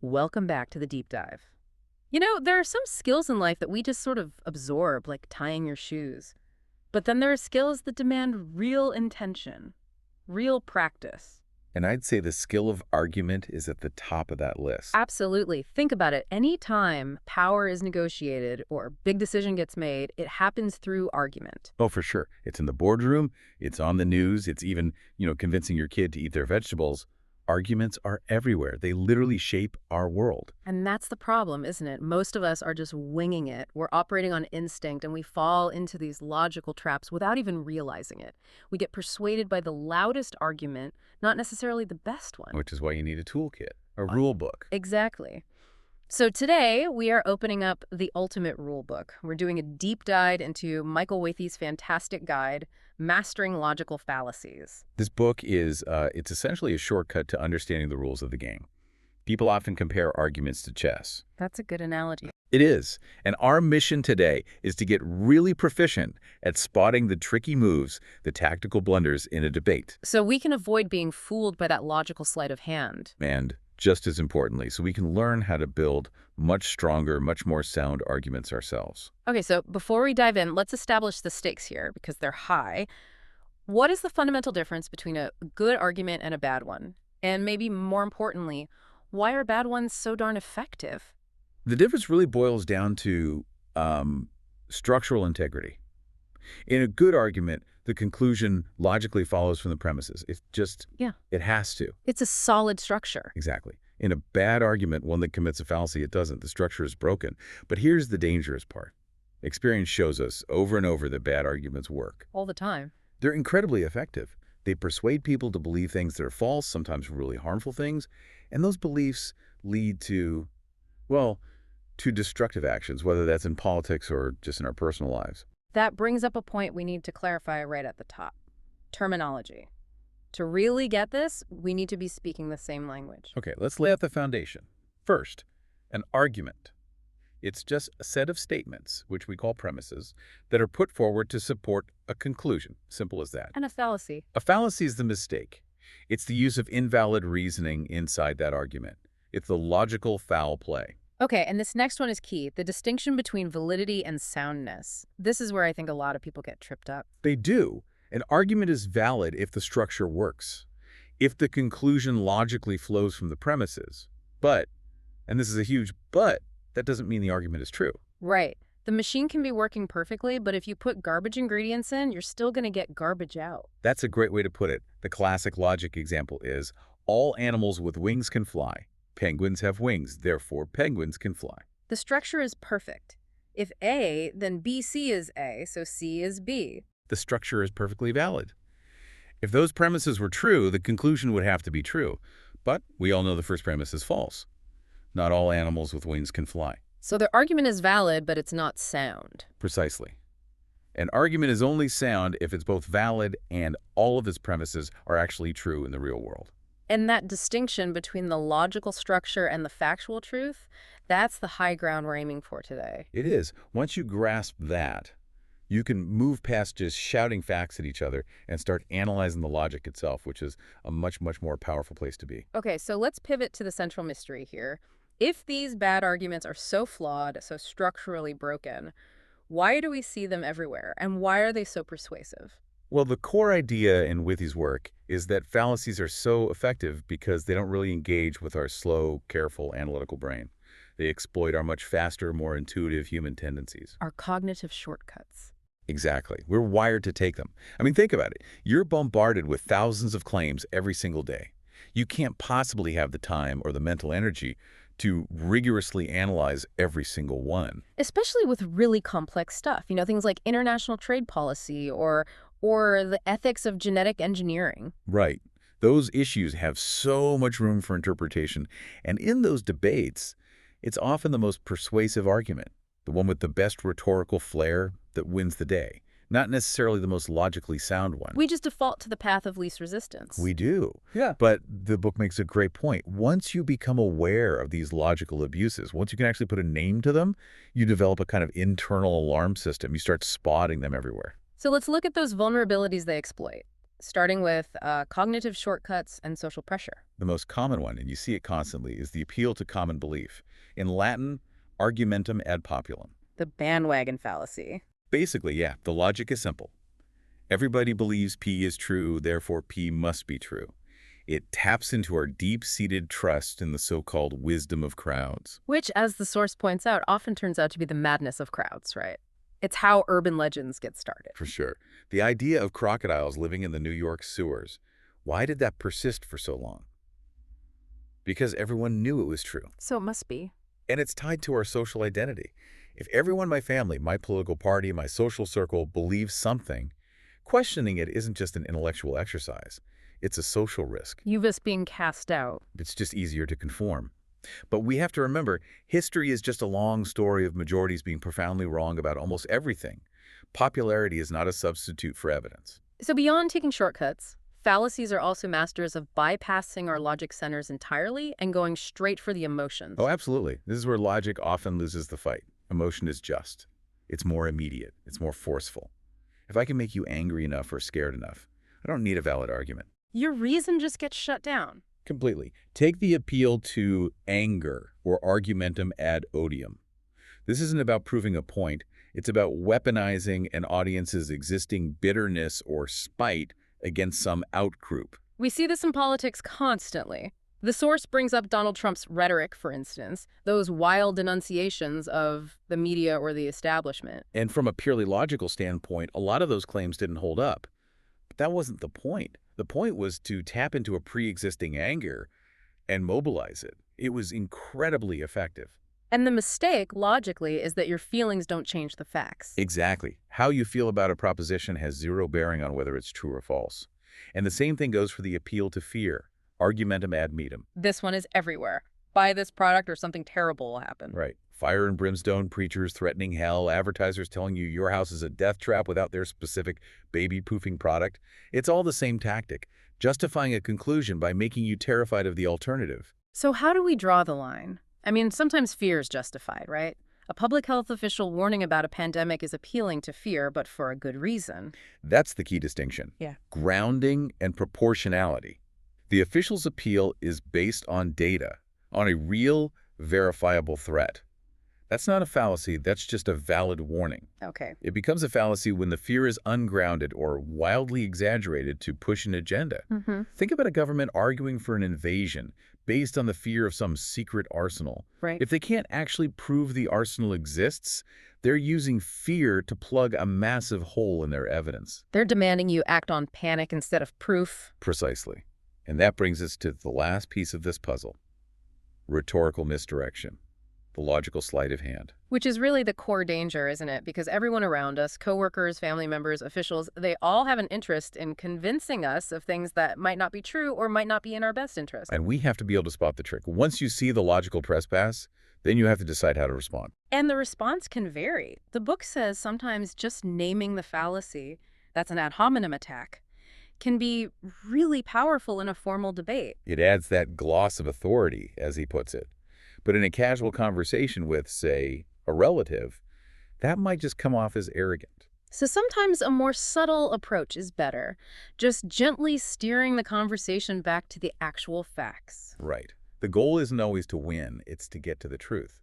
Welcome back to the deep dive. You know, there are some skills in life that we just sort of absorb, like tying your shoes. But then there are skills that demand real intention, real practice. And I'd say the skill of argument is at the top of that list. Absolutely. Think about it. Any time power is negotiated or a big decision gets made, it happens through argument. Oh, for sure. It's in the boardroom. It's on the news. It's even, convincing your kid to eat their vegetables. Arguments are everywhere. They literally shape our world. And that's the problem, isn't it? Most of us are just winging it. We're operating on instinct, and we fall into these logical traps without even realizing it. We get persuaded by the loudest argument, not necessarily the best one. Which is why you need a toolkit, a rule book. Exactly. So today, we are opening up the ultimate rule book. We're doing a deep dive into Michael Withey's fantastic guide, Mastering Logical Fallacies. This book is, it's essentially a shortcut to understanding the rules of the game. People often compare arguments to chess. That's a good analogy. It is. And our mission today is to get really proficient at spotting the tricky moves, the tactical blunders in a debate. So we can avoid being fooled by that logical sleight of hand. And just as importantly, so we can learn how to build much stronger, much more sound arguments ourselves. Okay, so before we dive in, let's establish the stakes here because they're high. What is the fundamental difference between a good argument and a bad one? And maybe more importantly, why are bad ones so darn effective? The difference really boils down to structural integrity. In a good argument, the conclusion logically follows from the premises. It has to. It's a solid structure. Exactly. In a bad argument, one that commits a fallacy, it doesn't. The structure is broken. But here's the dangerous part. Experience shows us over and over that bad arguments work. All the time. They're incredibly effective. They persuade people to believe things that are false, sometimes really harmful things, and those beliefs lead to, to destructive actions, whether that's in politics or just in our personal lives. That brings up a point we need to clarify right at the top. Terminology. To really get this, we need to be speaking the same language. Okay, let's lay out the foundation. First, an argument. It's just a set of statements, which we call premises, that are put forward to support a conclusion. Simple as that. And a fallacy. A fallacy is the mistake. It's the use of invalid reasoning inside that argument. It's the logical foul play. Okay, and this next one is key, the distinction between validity and soundness. This is where I think a lot of people get tripped up. They do. An argument is valid if the structure works, if the conclusion logically flows from the premises. But, and this is a huge but, that doesn't mean the argument is true. Right. The machine can be working perfectly, but if you put garbage ingredients in, you're still going to get garbage out. That's a great way to put it. The classic logic example is, all animals with wings can fly. Penguins have wings, therefore penguins can fly. The structure is perfect. If A, then BC is A, so C is B. The structure is perfectly valid. If those premises were true, the conclusion would have to be true. But we all know the first premise is false. Not all animals with wings can fly. So the argument is valid, but it's not sound. Precisely. An argument is only sound if it's both valid and all of its premises are actually true in the real world. And that distinction between the logical structure and the factual truth, that's the high ground we're aiming for today. It is. Once you grasp that, you can move past just shouting facts at each other and start analyzing the logic itself, which is a much, much more powerful place to be. Okay, so let's pivot to the central mystery here. If these bad arguments are so flawed, so structurally broken, why do we see them everywhere? And why are they so persuasive? Well, the core idea in Withey's work is that fallacies are so effective because they don't really engage with our slow, careful, analytical brain. They exploit our much faster, more intuitive human tendencies. Our cognitive shortcuts. Exactly. We're wired to take them. I mean, think about it. You're bombarded with thousands of claims every single day. You can't possibly have the time or the mental energy to rigorously analyze every single one. Especially with really complex stuff, things like international trade policy or the ethics of genetic engineering. Right. Those issues have so much room for interpretation. And in those debates, it's often the most persuasive argument, the one with the best rhetorical flair that wins the day, not necessarily the most logically sound one. We just default to the path of least resistance. We do. Yeah. But the book makes a great point. Once you become aware of these logical abuses, once you can actually put a name to them, you develop a kind of internal alarm system. You start spotting them everywhere. So let's look at those vulnerabilities they exploit. starting with cognitive shortcuts and social pressure. The most common one, and you see it constantly, is the appeal to common belief. In Latin, argumentum ad populum. The bandwagon fallacy. Basically, yeah, the logic is simple. Everybody believes P is true, therefore P must be true. It taps into our deep-seated trust in the so-called wisdom of crowds. Which, as the source points out, often turns out to be the madness of crowds, right? It's how urban legends get started. For sure. The idea of crocodiles living in the New York sewers, why did that persist for so long? Because everyone knew it was true. So it must be. And it's tied to our social identity. If everyone in my family, my political party, my social circle believes something, questioning it isn't just an intellectual exercise. It's a social risk. You risk being cast out. It's just easier to conform. But we have to remember, history is just a long story of majorities being profoundly wrong about almost everything. Popularity is not a substitute for evidence. So beyond taking shortcuts, fallacies are also masters of bypassing our logic centers entirely and going straight for the emotions. Oh, absolutely. This is where logic often loses the fight. Emotion is just. It's more immediate. It's more forceful. If I can make you angry enough or scared enough, I don't need a valid argument. Your reason just gets shut down. Completely. Take the appeal to anger or argumentum ad odium. This isn't about proving a point. It's about weaponizing an audience's existing bitterness or spite against some outgroup. We see this in politics constantly. The source brings up Donald Trump's rhetoric, for instance, those wild denunciations of the media or the establishment. And from a purely logical standpoint, a lot of those claims didn't hold up. But that wasn't the point. The point was to tap into a pre-existing anger and mobilize it. It was incredibly effective. And the mistake, logically, is that your feelings don't change the facts. Exactly. How you feel about a proposition has zero bearing on whether it's true or false. And the same thing goes for the appeal to fear. Argumentum ad metum. This one is everywhere. Buy this product or something terrible will happen. Right. Fire and brimstone, preachers threatening hell, advertisers telling you your house is a death trap without their specific baby-proofing product. It's all the same tactic, justifying a conclusion by making you terrified of the alternative. So how do we draw the line? I mean, sometimes fear is justified, right? A public health official warning about a pandemic is appealing to fear, but for a good reason. That's the key distinction. Yeah. Grounding and proportionality. The official's appeal is based on data, on a real, verifiable threat. That's not a fallacy, that's just a valid warning. Okay. It becomes a fallacy when the fear is ungrounded or wildly exaggerated to push an agenda. Think about a government arguing for an invasion based on the fear of some secret arsenal. Right. If they can't actually prove the arsenal exists, they're using fear to plug a massive hole in their evidence. They're demanding you act on panic instead of proof. Precisely. And that brings us to the last piece of this puzzle. Rhetorical misdirection. The logical sleight of hand. Which is really the core danger, isn't it? Because everyone around us, coworkers, family members, officials, they all have an interest in convincing us of things that might not be true or might not be in our best interest. And we have to be able to spot the trick. Once you see the logical trespass, then you have to decide how to respond. And the response can vary. The book says sometimes just naming the fallacy, that's an ad hominem attack, can be really powerful in a formal debate. It adds that gloss of authority, as he puts it. But in a casual conversation with, say, a relative, that might just come off as arrogant. So sometimes a more subtle approach is better, just gently steering the conversation back to the actual facts. Right. The goal isn't always to win, it's to get to the truth.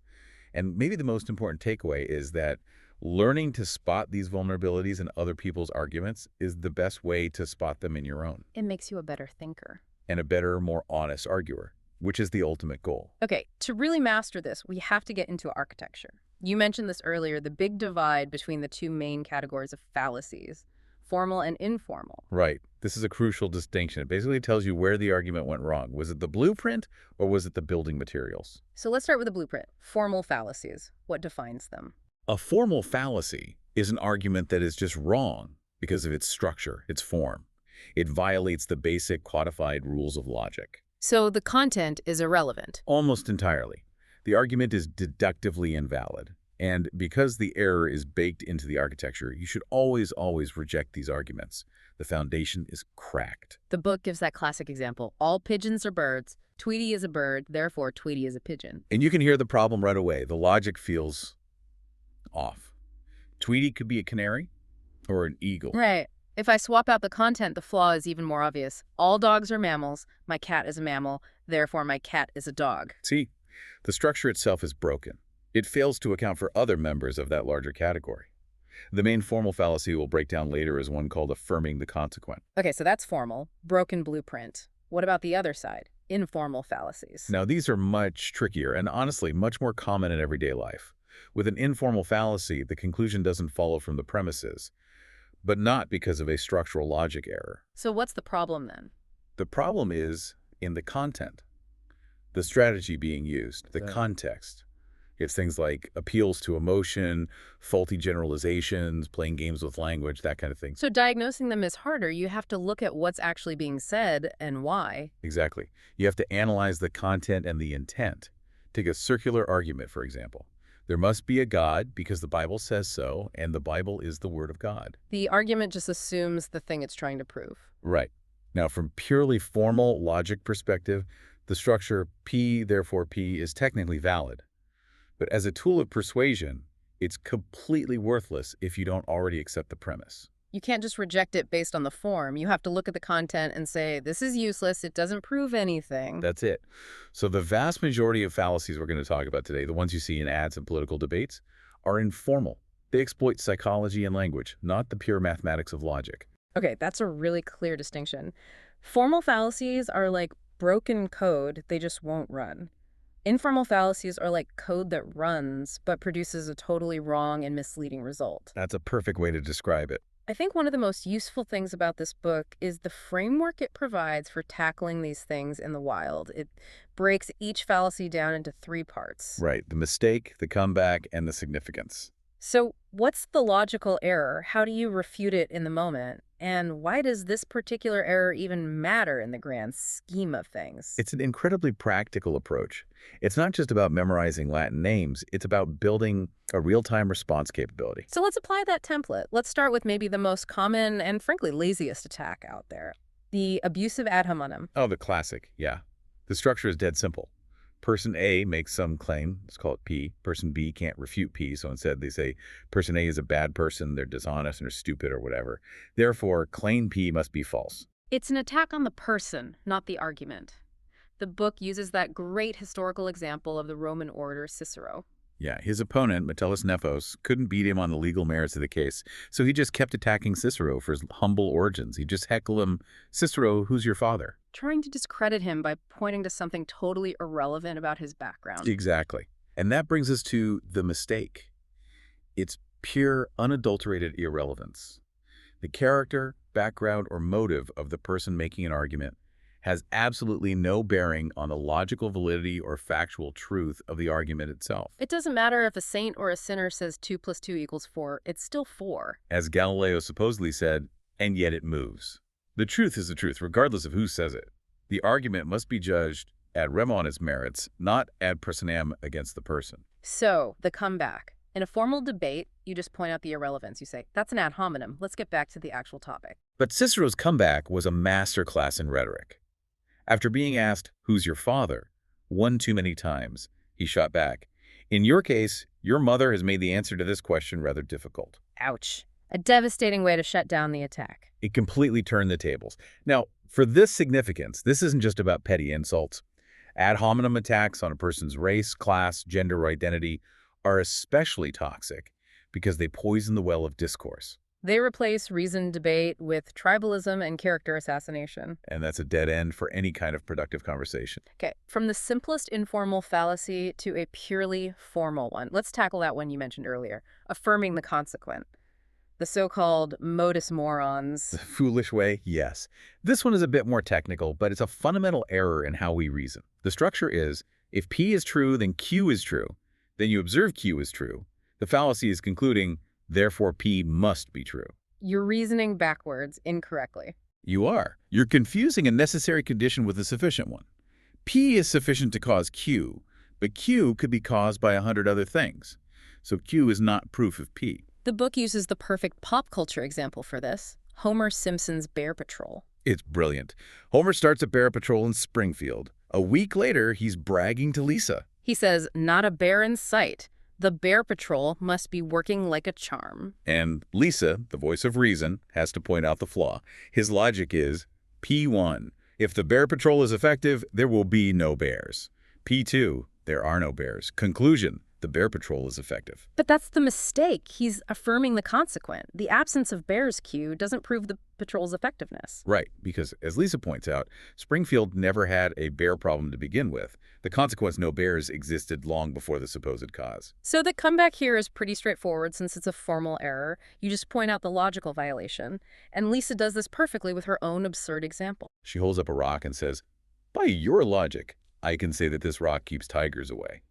And maybe the most important takeaway is that learning to spot these vulnerabilities in other people's arguments is the best way to spot them in your own. It makes you a better thinker. And a better, more honest arguer, which is the ultimate goal. Okay, to really master this, we have to get into architecture. You mentioned this earlier, the big divide between the two main categories of fallacies, formal and informal. Right. This is a crucial distinction. It basically tells you where the argument went wrong. Was it the blueprint or was it the building materials? So let's start with the blueprint. Formal fallacies. What defines them? A formal fallacy is an argument that is just wrong because of its structure, its form. It violates the basic codified rules of logic. So the content is irrelevant. Almost entirely. The argument is deductively invalid. And because the error is baked into the architecture, you should always reject these arguments. The foundation is cracked. The book gives that classic example. All pigeons are birds. Tweety is a bird, therefore Tweety is a pigeon. And you can hear the problem right away. The logic feels off. Tweety could be a canary or an eagle. Right. If I swap out the content, the flaw is even more obvious. All dogs are mammals. My cat is a mammal. Therefore, my cat is a dog. See, the structure itself is broken. It fails to account for other members of that larger category. The main formal fallacy we'll break down later is one called affirming the consequent. Okay, so that's formal, broken blueprint. What about the other side? Informal fallacies. Now, these are much trickier and honestly much more common in everyday life. With an informal fallacy, the conclusion doesn't follow from the premises, but not because of a structural logic error. So what's the problem then? The problem is in the content, the strategy being used, the context. It's things like appeals to emotion, faulty generalizations, playing games with language, that kind of thing. So diagnosing them is harder. You have to look at what's actually being said and why. Exactly. You have to analyze the content and the intent. Take a circular argument, for example. There must be a God because the Bible says so, and the Bible is the Word of God. The argument just assumes the thing it's trying to prove. Right. Now, from purely formal logic perspective, the structure P, therefore P, is technically valid. But as a tool of persuasion, it's completely worthless if you don't already accept the premise. You can't just reject it based on the form. You have to look at the content and say, this is useless, it doesn't prove anything. That's it. So the vast majority of fallacies we're going to talk about today, the ones you see in ads and political debates, are informal. They exploit psychology and language, not the pure mathematics of logic. Okay, that's a really clear distinction. Formal fallacies are like broken code, they just won't run. Informal fallacies are like code that runs, but produces a totally wrong and misleading result. That's a perfect way to describe it. I think one of the most useful things about this book is the framework it provides for tackling these things in the wild. It breaks each fallacy down into 3 parts. Right. The mistake, the comeback, and the significance. So what's the logical error? How do you refute it in the moment? And why does this particular error even matter in the grand scheme of things? It's an incredibly practical approach. It's not just about memorizing Latin names. It's about building a real-time response capability. So let's apply that template. Let's start with maybe the most common and frankly laziest attack out there, the abusive ad hominem. Oh, the classic, yeah. The structure is dead simple. Person A makes some claim, let's call it P. Person B can't refute P, so instead they say person A is a bad person, they're dishonest, and they're stupid or whatever. Therefore, claim P must be false. It's an attack on the person, not the argument. The book uses that great historical example of the Roman orator Cicero. Yeah, his opponent, Metellus Nephos, couldn't beat him on the legal merits of the case, so he just kept attacking Cicero for his humble origins. He'd just heckle him, Cicero, who's your father? Trying to discredit him by pointing to something totally irrelevant about his background. Exactly. And that brings us to the mistake. It's pure, unadulterated irrelevance. The character, background, or motive of the person making an argument has absolutely no bearing on the logical validity or factual truth of the argument itself. It doesn't matter if a saint or a sinner says 2 + 2 = 4, it's still 4. As Galileo supposedly said, and yet it moves. The truth is the truth, regardless of who says it. The argument must be judged ad rem on its merits, not ad personam against the person. So, the comeback. In a formal debate, you just point out the irrelevance. You say, that's an ad hominem. Let's get back to the actual topic. But Cicero's comeback was a masterclass in rhetoric. After being asked, who's your father, one too many times, he shot back, in your case, your mother has made the answer to this question rather difficult. Ouch. A devastating way to shut down the attack. It completely turned the tables. Now, for this significance, this isn't just about petty insults. Ad hominem attacks on a person's race, class, gender, or identity are especially toxic because they poison the well of discourse. They replace reasoned debate with tribalism and character assassination. And that's a dead end for any kind of productive conversation. Okay, from the simplest informal fallacy to a purely formal one. Let's tackle that one you mentioned earlier, affirming the consequent. The so-called modus morons. The foolish way, yes. This one is a bit more technical, but it's a fundamental error in how we reason. The structure is, if P is true, then Q is true. Then you observe Q is true. The fallacy is concluding, therefore P must be true. You're reasoning backwards incorrectly. You are. You're confusing a necessary condition with a sufficient one. P is sufficient to cause Q, but Q could be caused by 100 other things. So Q is not proof of P. The book uses the perfect pop culture example for this, Homer Simpson's Bear Patrol. It's brilliant. Homer starts a bear patrol in Springfield. A week later, he's bragging to Lisa. He says, not a bear in sight. The Bear Patrol must be working like a charm. And Lisa, the voice of reason, has to point out the flaw. His logic is P1. If the Bear Patrol is effective, there will be no bears. P2. There are no bears. Conclusion. The Bear Patrol is effective. But that's the mistake. He's affirming the consequent. The absence of bears cue doesn't prove the patrol's effectiveness. Right, because as Lisa points out, Springfield never had a bear problem to begin with. The consequence, no bears, existed long before the supposed cause. So the comeback here is pretty straightforward since it's a formal error. You just point out the logical violation. And Lisa does this perfectly with her own absurd example. She holds up a rock and says, "By your logic, I can say that this rock keeps tigers away."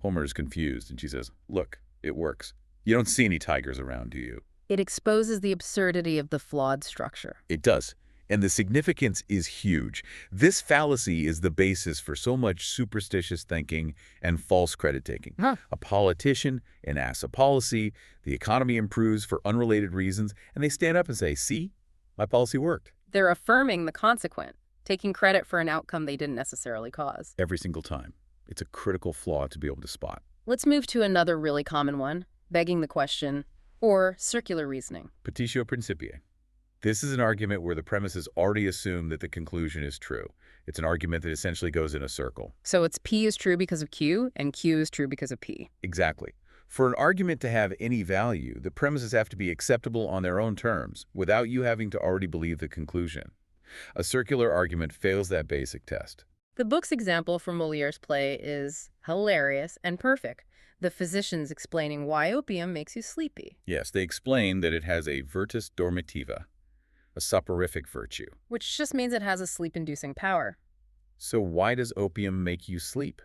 Homer is confused, and she says, "Look, it works. You don't see any tigers around, do you?" It exposes the absurdity of the flawed structure. It does. And the significance is huge. This fallacy is the basis for so much superstitious thinking and false credit-taking. A politician enacts a policy, the economy improves for unrelated reasons, and they stand up and say, "See, my policy worked." They're affirming the consequent, taking credit for an outcome they didn't necessarily cause. Every single time. It's a critical flaw to be able to spot. Let's move to another really common one, begging the question, or circular reasoning. Petitio principii. This is an argument where the premises already assume that the conclusion is true. It's an argument that essentially goes in a circle. So it's P is true because of Q, and Q is true because of P. Exactly. For an argument to have any value, the premises have to be acceptable on their own terms, without you having to already believe the conclusion. A circular argument fails that basic test. The book's example from Moliere's play is hilarious and perfect. The physicians explaining why opium makes you sleepy. Yes, they explain that it has a virtus dormitiva, a soporific virtue. Which just means it has a sleep-inducing power. So why does opium make you sleep?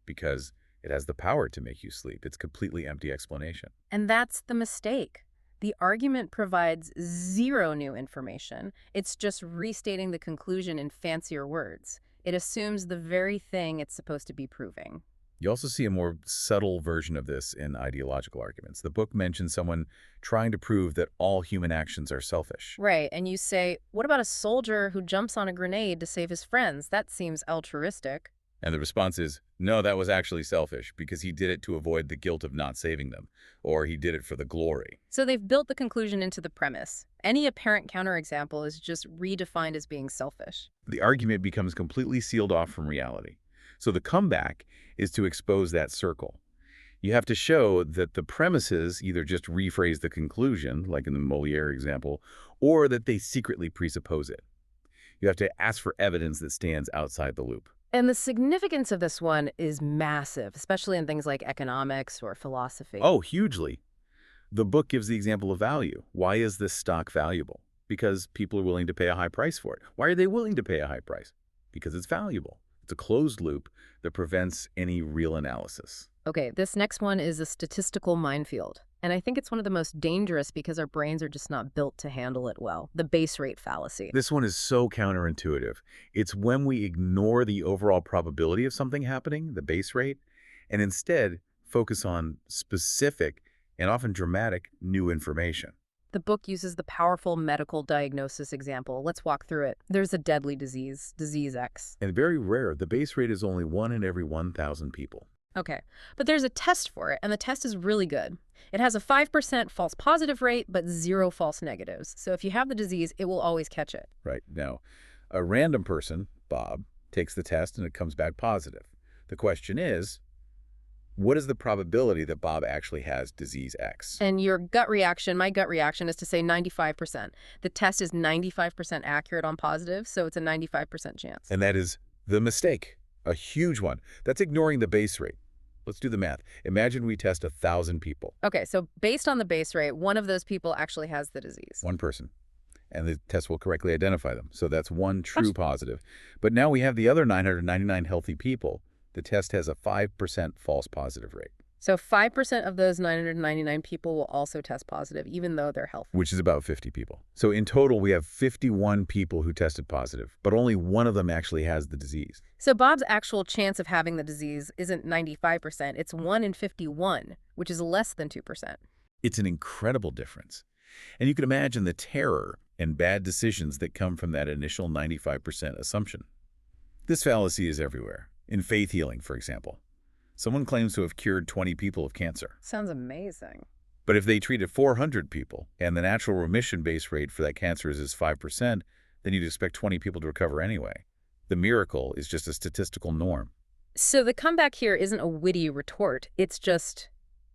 Because it has the power to make you sleep. It's a completely empty explanation. And that's the mistake. The argument provides zero new information. It's just restating the conclusion in fancier words. It assumes the very thing it's supposed to be proving. You also see a more subtle version of this in ideological arguments. The book mentions someone trying to prove that all human actions are selfish. Right, and you say, what about a soldier who jumps on a grenade to save his friends? That seems altruistic. And the response is, no, that was actually selfish because he did it to avoid the guilt of not saving them, or he did it for the glory. So they've built the conclusion into the premise. Any apparent counterexample is just redefined as being selfish. The argument becomes completely sealed off from reality. So the comeback is to expose that circle. You have to show that the premises either just rephrase the conclusion, like in the Moliere example, or that they secretly presuppose it. You have to ask for evidence that stands outside the loop. And the significance of this one is massive, especially in things like economics or philosophy. Oh, hugely. The book gives the example of value. Why is this stock valuable? Because people are willing to pay a high price for it. Why are they willing to pay a high price? Because it's valuable. It's a closed loop that prevents any real analysis. Okay, this next one is a statistical minefield. And I think it's one of the most dangerous because our brains are just not built to handle it well. The base rate fallacy. This one is so counterintuitive. It's when we ignore the overall probability of something happening, the base rate, and instead focus on specific and often dramatic new information. The book uses the powerful medical diagnosis example. Let's walk through it. There's a deadly disease, disease X. And very rare, the base rate is only 1 in every 1,000 people. Okay, but there's a test for it, and the test is really good. It has a 5% false positive rate, but 0 false negatives. So if you have the disease, it will always catch it. Right. Now, a random person, Bob, takes the test and it comes back positive. The question is, what is the probability that Bob actually has disease X? And your gut reaction, my gut reaction is to say 95%. The test is 95% accurate on positive, so it's a 95% chance. And that is the mistake, a huge one. That's ignoring the base rate. Let's do the math. Imagine we test 1,000 people. Okay, so based on the base rate, one of those people actually has the disease. One person. And the test will correctly identify them. So that's one true positive. But now we have the other 999 healthy people. The test has a 5% false positive rate. So 5% of those 999 people will also test positive, even though they're healthy. Which is about 50 people. So in total, we have 51 people who tested positive, but only one of them actually has the disease. So Bob's actual chance of having the disease isn't 95%, it's 1 in 51, which is less than 2%. It's an incredible difference. And you can imagine the terror and bad decisions that come from that initial 95% assumption. This fallacy is everywhere. In faith healing, for example. Someone claims to have cured 20 people of cancer. Sounds amazing. But if they treated 400 people and the natural remission base rate for that cancer is 5%, then you'd expect 20 people to recover anyway. The miracle is just a statistical norm. So the comeback here isn't a witty retort. It's just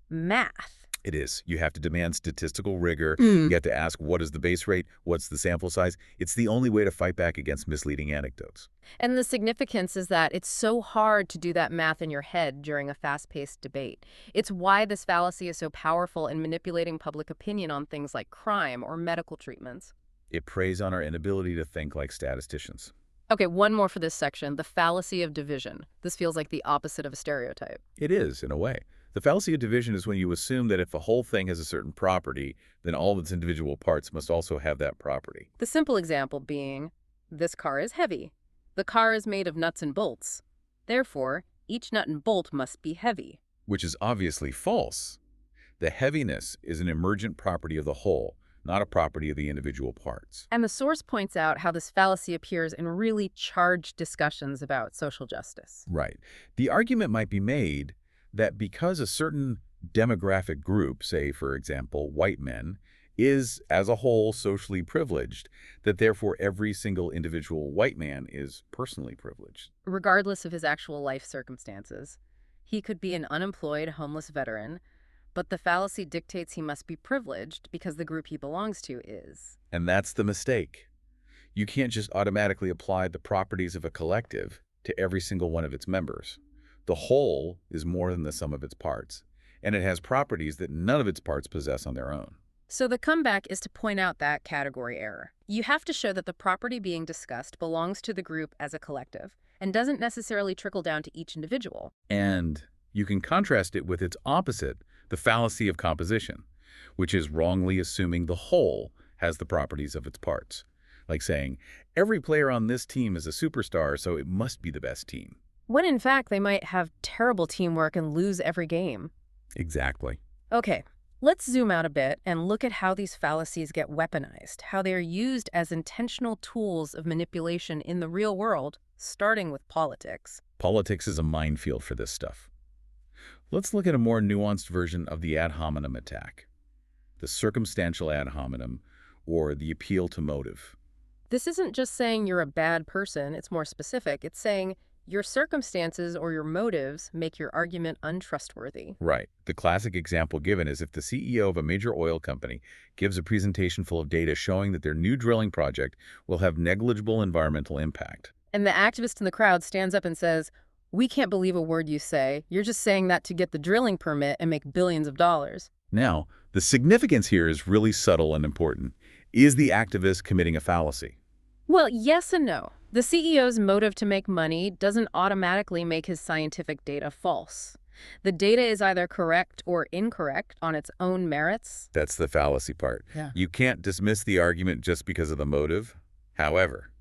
math. It is. You have to demand statistical rigor. You have to ask, what is the base rate? What's the sample size? It's the only way to fight back against misleading anecdotes. And the significance is that it's so hard to do that math in your head during a fast-paced debate. It's why this fallacy is so powerful in manipulating public opinion on things like crime or medical treatments. It preys on our inability to think like statisticians. Okay, one more for this section, the fallacy of division. This feels like the opposite of a stereotype. It is, in a way. The fallacy of division is when you assume that if a whole thing has a certain property, then all of its individual parts must also have that property. The simple example being, this car is heavy. The car is made of nuts and bolts. Therefore, each nut and bolt must be heavy. Which is obviously false. The heaviness is an emergent property of the whole, not a property of the individual parts. And the source points out how this fallacy appears in really charged discussions about social justice. Right. The argument might be made that because a certain demographic group, say, for example, white men, is, as a whole, socially privileged, that therefore every single individual white man is personally privileged. Regardless of his actual life circumstances, he could be an unemployed, homeless veteran, but the fallacy dictates he must be privileged because the group he belongs to is. And that's the mistake. You can't just automatically apply the properties of a collective to every single one of its members. The whole is more than the sum of its parts, and it has properties that none of its parts possess on their own. So the comeback is to point out that category error. You have to show that the property being discussed belongs to the group as a collective and doesn't necessarily trickle down to each individual. And you can contrast it with its opposite, the fallacy of composition, which is wrongly assuming the whole has the properties of its parts. Like saying, every player on this team is a superstar, so it must be the best team. When in fact, they might have terrible teamwork and lose every game. Exactly. Okay, let's zoom out a bit and look at how these fallacies get weaponized, how they are used as intentional tools of manipulation in the real world, starting with politics. Politics is a minefield for this stuff. Let's look at a more nuanced version of the ad hominem attack, the circumstantial ad hominem, or the appeal to motive. This isn't just saying you're a bad person, it's more specific. It's saying your circumstances or your motives make your argument untrustworthy. Right. The classic example given is if the CEO of a major oil company gives a presentation full of data showing that their new drilling project will have negligible environmental impact. And the activist in the crowd stands up and says, "We can't believe a word you say. You're just saying that to get the drilling permit and make billions of dollars." Now, the significance here is really subtle and important. Is the activist committing a fallacy? Well, yes and no. The CEO's motive to make money doesn't automatically make his scientific data false. The data is either correct or incorrect on its own merits. That's the fallacy part. Yeah. You can't dismiss the argument just because of the motive. However,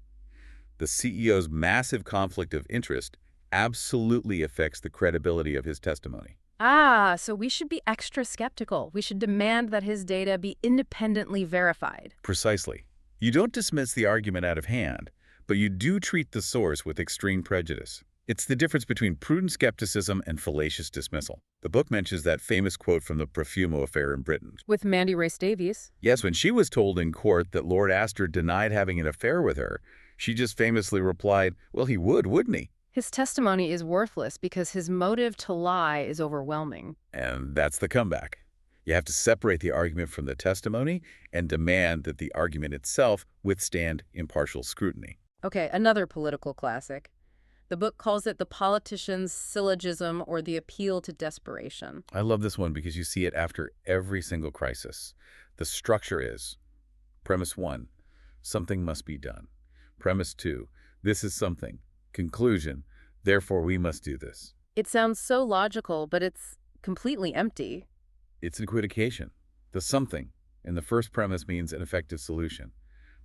the CEO's massive conflict of interest absolutely affects the credibility of his testimony. So we should be extra skeptical. We should demand that his data be independently verified. Precisely. You don't dismiss the argument out of hand, but you do treat the source with extreme prejudice. It's the difference between prudent skepticism and fallacious dismissal. The book mentions that famous quote from the Profumo affair in Britain. With Mandy Race Davies. Yes, when she was told in court that Lord Astor denied having an affair with her, she just famously replied, well, he would, wouldn't he? His testimony is worthless because his motive to lie is overwhelming. And that's the comeback. You have to separate the argument from the testimony and demand that the argument itself withstand impartial scrutiny. Okay, another political classic. The book calls it the politician's syllogism or the appeal to desperation. I love this one because you see it after every single crisis. The structure is, premise 1, something must be done. Premise 2, this is something. Conclusion, therefore we must do this. It sounds so logical, but it's completely empty. It's an equivocation. The something in the first premise means an effective solution.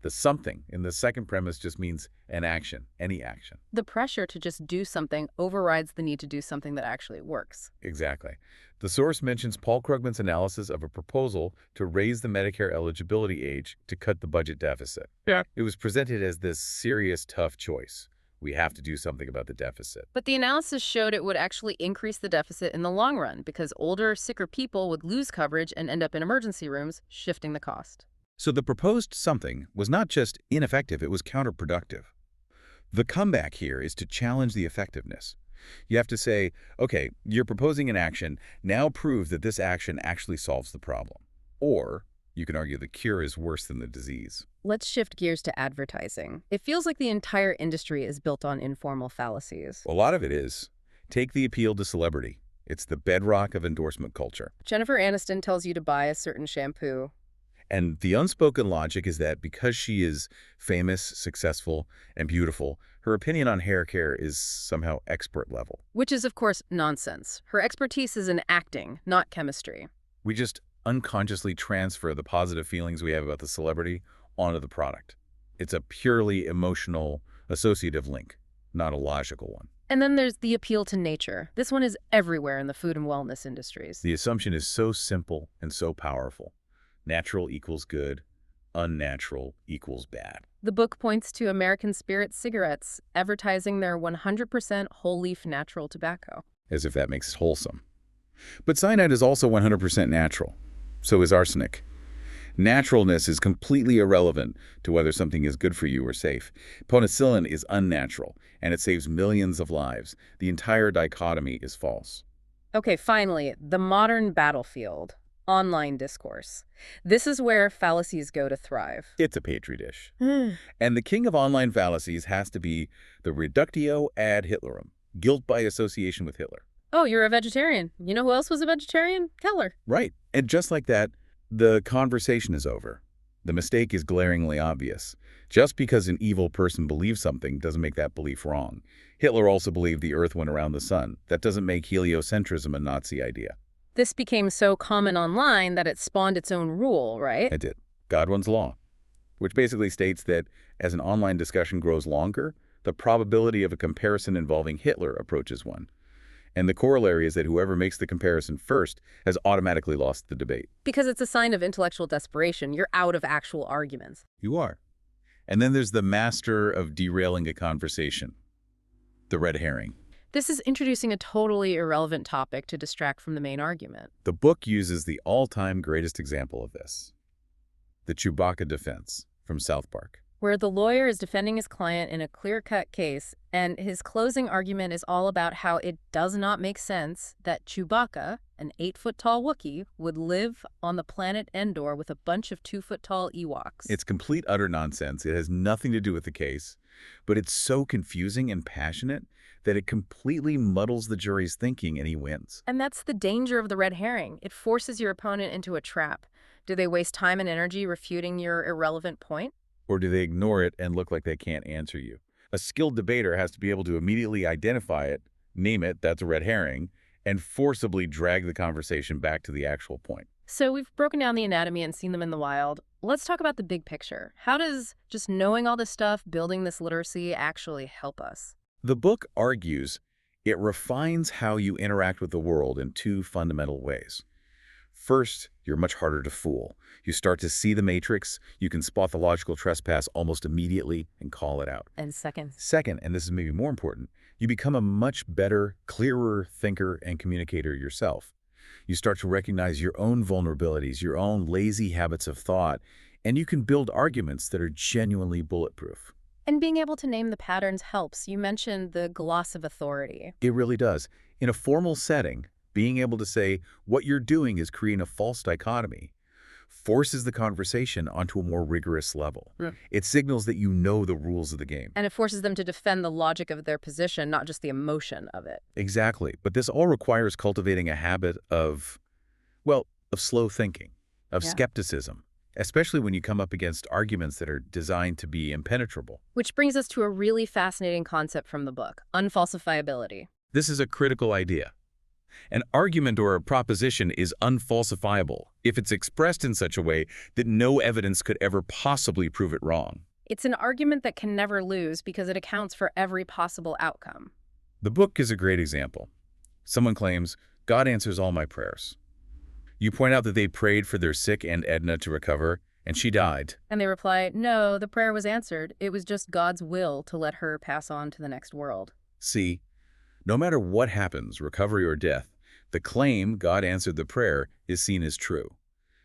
The something in the second premise just means an action, any action. The pressure to just do something overrides the need to do something that actually works. Exactly. The source mentions Paul Krugman's analysis of a proposal to raise the Medicare eligibility age to cut the budget deficit. Yeah. It was presented as this serious, tough choice, We have to do something about the deficit. But the analysis showed it would actually increase the deficit in the long run because older, sicker people would lose coverage and end up in emergency rooms, shifting the cost. So the proposed something was not just ineffective, it was counterproductive. The comeback here is to challenge the effectiveness. You have to say, okay, you're proposing an action, now prove that this action actually solves the problem. Or you can argue the cure is worse than the disease. Let's shift gears to advertising. It feels like the entire industry is built on informal fallacies. A lot of it is. Take the appeal to celebrity. It's the bedrock of endorsement culture. Jennifer Aniston tells you to buy a certain shampoo. And the unspoken logic is that because she is famous, successful, and beautiful, her opinion on hair care is somehow expert level. Which is, of course, nonsense. Her expertise is in acting, not chemistry. We just unconsciously transfer the positive feelings we have about the celebrity onto the product. It's a purely emotional, associative link, not a logical one. And then there's the appeal to nature. This one is everywhere in the food and wellness industries. The assumption is so simple and so powerful. Natural equals good, unnatural equals bad. The book points to American Spirit cigarettes advertising their 100% whole-leaf natural tobacco. As if that makes it wholesome. But cyanide is also 100% natural. So is arsenic. Naturalness is completely irrelevant to whether something is good for you or safe. Penicillin is unnatural, and it saves millions of lives. The entire dichotomy is false. Okay, finally, the modern battlefield. Online discourse. This is where fallacies go to thrive. It's a petri dish. And the king of online fallacies has to be the reductio ad Hitlerum, guilt by association with Hitler. Oh, you're a vegetarian. You know who else was a vegetarian? Keller. Right. And just like that, the conversation is over. The mistake is glaringly obvious. Just because an evil person believes something doesn't make that belief wrong. Hitler also believed the Earth went around the sun. That doesn't make heliocentrism a Nazi idea. This became so common online that it spawned its own rule, right? It did. Godwin's law, which basically states that as an online discussion grows longer, the probability of a comparison involving Hitler approaches 1. And the corollary is that whoever makes the comparison first has automatically lost the debate. Because it's a sign of intellectual desperation. You're out of actual arguments. You are. And then there's the master of derailing a conversation, the red herring. This is introducing a totally irrelevant topic to distract from the main argument. The book uses the all-time greatest example of this, the Chewbacca defense from South Park, where the lawyer is defending his client in a clear-cut case, and his closing argument is all about how it does not make sense that Chewbacca, an 8-foot-tall Wookiee, would live on the planet Endor with a bunch of 2-foot-tall Ewoks. It's complete utter nonsense. It has nothing to do with the case, but it's so confusing and passionate that it completely muddles the jury's thinking and he wins. And that's the danger of the red herring. It forces your opponent into a trap. Do they waste time and energy refuting your irrelevant point? Or do they ignore it and look like they can't answer you? A skilled debater has to be able to immediately identify it, name it, that's a red herring, and forcibly drag the conversation back to the actual point. So we've broken down the anatomy and seen them in the wild. Let's talk about the big picture. How does just knowing all this stuff, building this literacy, actually help us? The book argues it refines how you interact with the world in 2 fundamental ways. First, you're much harder to fool. You start to see the matrix, you can spot the logical trespass almost immediately and call it out. And second, and this is maybe more important, you become a much better, clearer thinker and communicator yourself. You start to recognize your own vulnerabilities, your own lazy habits of thought, and you can build arguments that are genuinely bulletproof. And being able to name the patterns helps. You mentioned the gloss of authority. It really does. In a formal setting, being able to say what you're doing is creating a false dichotomy forces the conversation onto a more rigorous level. Yeah. It signals that you know the rules of the game. And it forces them to defend the logic of their position, not just the emotion of it. Exactly. But this all requires cultivating a habit of slow thinking, of skepticism, especially when you come up against arguments that are designed to be impenetrable. Which brings us to a really fascinating concept from the book, unfalsifiability. This is a critical idea. An argument or a proposition is unfalsifiable if it's expressed in such a way that no evidence could ever possibly prove it wrong. It's an argument that can never lose because it accounts for every possible outcome. The book is a great example. Someone claims, God answers all my prayers. You point out that they prayed for their sick Aunt Edna to recover, And she died. And they reply, no, the prayer was answered. It was just God's will to let her pass on to the next world. See, no matter what happens, recovery or death, the claim God answered the prayer is seen as true.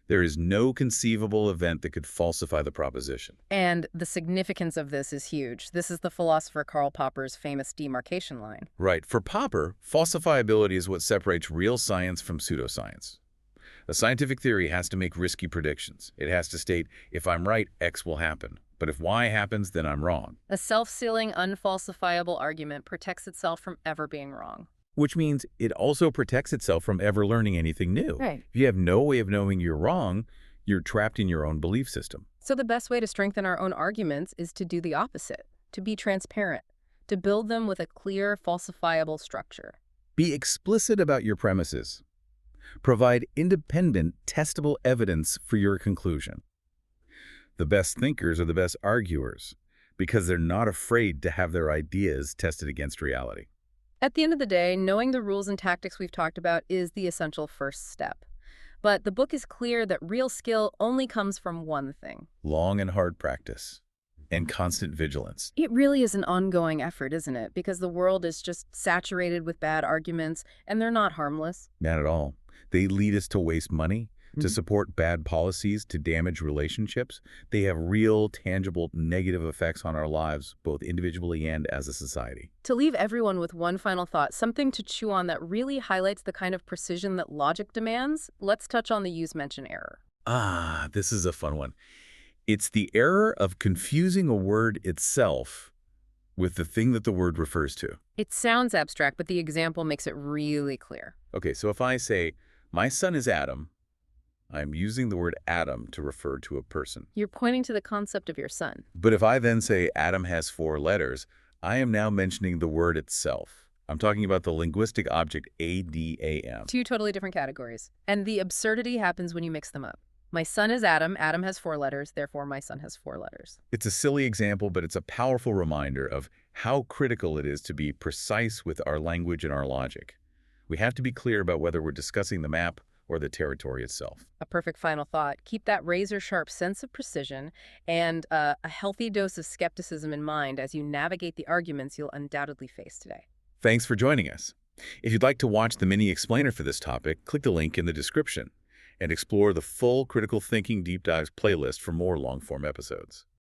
There is no conceivable event that could falsify the proposition. And the significance of this is huge. This is the philosopher Karl Popper's famous demarcation line. Right. For Popper, falsifiability is what separates real science from pseudoscience. A scientific theory has to make risky predictions. It has to state, if I'm right, X will happen. But if Y happens, then I'm wrong. A self-sealing, unfalsifiable argument protects itself from ever being wrong. Which means it also protects itself from ever learning anything new. Right. If you have no way of knowing you're wrong, you're trapped in your own belief system. So the best way to strengthen our own arguments is to do the opposite, to be transparent, to build them with a clear, falsifiable structure. Be explicit about your premises. Provide independent, testable evidence for your conclusion. The best thinkers are the best arguers because they're not afraid to have their ideas tested against reality. At the end of the day, knowing the rules and tactics we've talked about is the essential first step. But the book is clear that real skill only comes from one thing. Long and hard practice and constant vigilance. It really is an ongoing effort, isn't it? Because the world is just saturated with bad arguments, and they're not harmless. Not at all. They lead us to waste money, to support bad policies, to damage relationships. They have real, tangible, negative effects on our lives, both individually and as a society. To leave everyone with one final thought, something to chew on that really highlights the kind of precision that logic demands, let's touch on the use-mention error. Ah, this is a fun one. It's the error of confusing a word itself with the thing that the word refers to. It sounds abstract, but the example makes it really clear. Okay, so if I say, my son is Adam, I'm using the word Adam to refer to a person. You're pointing to the concept of your son. But if I then say Adam has 4 letters, I am now mentioning the word itself. I'm talking about the linguistic object ADAM. Two totally different categories. And the absurdity happens when you mix them up. My son is Adam. Adam has 4 letters. Therefore, my son has 4 letters. It's a silly example, but it's a powerful reminder of how critical it is to be precise with our language and our logic. We have to be clear about whether we're discussing the map or the territory itself. A perfect final thought. Keep that razor-sharp sense of precision and a healthy dose of skepticism in mind as you navigate the arguments you'll undoubtedly face today. Thanks for joining us. If you'd like to watch the mini explainer for this topic, click the link in the description and explore the full Critical Thinking Deep Dives playlist for more long-form episodes.